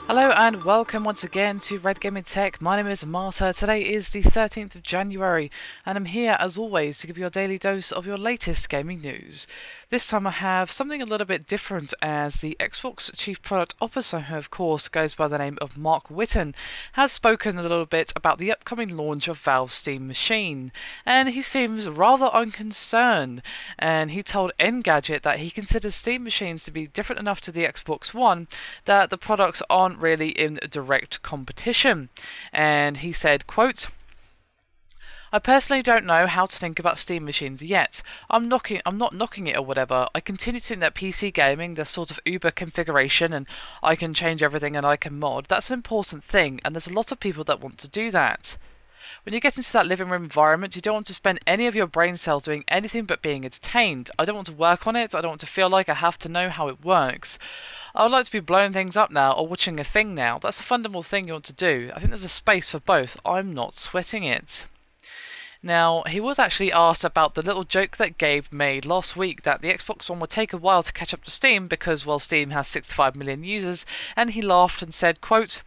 Hello and welcome once again to Red Gaming Tech. My name is Marta. Today is the 13th of January and I'm here as always to give you a daily dose of your latest gaming news. This time I have something a little bit different as the Xbox Chief Product Officer, who of course goes by the name of Marc Whitten, has spoken a little bit about the upcoming launch of Valve's Steam Machine, and he seems rather unconcerned, and he told Engadget that he considers Steam machines to be different enough to the Xbox One that the products aren't really in direct competition. And he said, quote, "I personally don't know how to think about Steam machines yet. I'm not knocking it or whatever. I continue to think that PC gaming, the sort of Uber configuration, and I can change everything and I can mod, that's an important thing, and there's a lot of people that want to do that. When you get into that living room environment, you don't want to spend any of your brain cells doing anything but being entertained. I don't want to work on it. I don't want to feel like I have to know how it works. I would like to be blowing things up now or watching a thing now. That's a fundamental thing you want to do. I think there's a space for both. I'm not sweating it." Now, he was actually asked about the little joke that Gabe made last week that the Xbox One would take a while to catch up to Steam because, well, Steam has 65 million users, and he laughed and said, quote,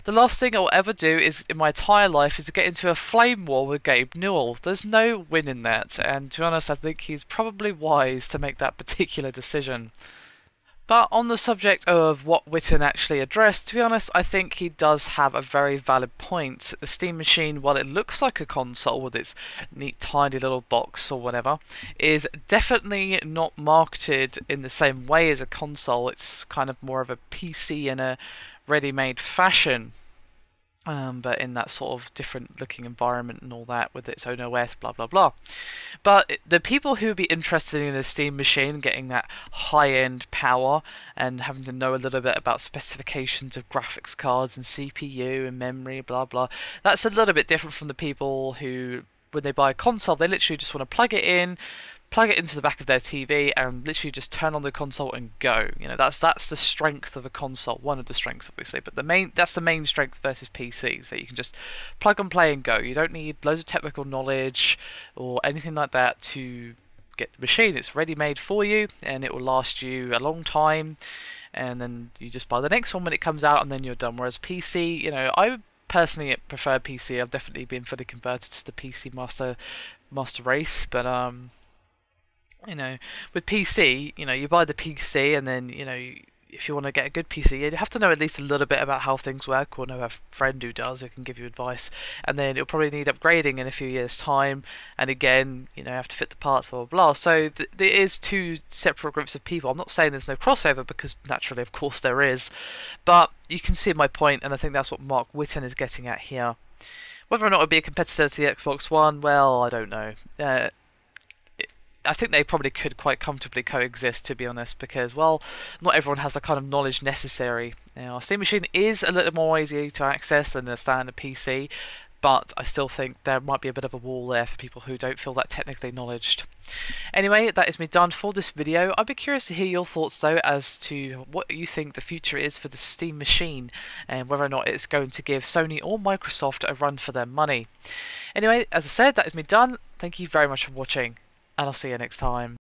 "The last thing I'll ever do in my entire life is to get into a flame war with Gabe Newell. There's no win in that, and to be honest, I think he's probably wise to make that particular decision." But on the subject of what Whitten actually addressed, to be honest, I think he does have a very valid point. The Steam Machine, while it looks like a console with its neat tiny little box or whatever, is definitely not marketed in the same way as a console. It's kind of more of a PC in a ready-made fashion. But in that sort of different looking environment and all that with its own OS, blah blah blah. But the people who would be interested in a Steam machine, getting that high-end power and having to know a little bit about specifications of graphics cards and CPU and memory, blah blah, that's a little bit different from the people who, when they buy a console, they literally just want to plug it into the back of their TV and literally just turn on the console and go. You know, that's the strength of a console. One of the strengths, obviously, but that's the main strength versus PCs. So you can just plug and play and go. You don't need loads of technical knowledge or anything like that to get the machine. It's ready made for you, and it will last you a long time. And then you just buy the next one when it comes out, and then you're done. Whereas PC, you know, I personally prefer PC. I've definitely been fully converted to the PC master race, but you know, with PC, you know, you buy the PC and then, you know, if you want to get a good PC, you have to know at least a little bit about how things work, or know a friend who does, who can give you advice, and then it'll probably need upgrading in a few years' time, and again, you know, have to fit the parts, blah, blah, blah. So there is two separate groups of people. I'm not saying there's no crossover, because naturally, of course, there is, but you can see my point, and I think that's what Marc Whitten is getting at here. Whether or not it would be a competitor to the Xbox One, well, I don't know. I think they probably could quite comfortably coexist, to be honest, because, well, not everyone has the kind of knowledge necessary. Now, Steam Machine is a little more easy to access than a standard PC, but I still think there might be a bit of a wall there for people who don't feel that technically knowledged. Anyway, that is me done for this video. I'd be curious to hear your thoughts, though, as to what you think the future is for the Steam Machine, and whether or not it's going to give Sony or Microsoft a run for their money. Anyway, as I said, that is me done. Thank you very much for watching, and I'll see you next time.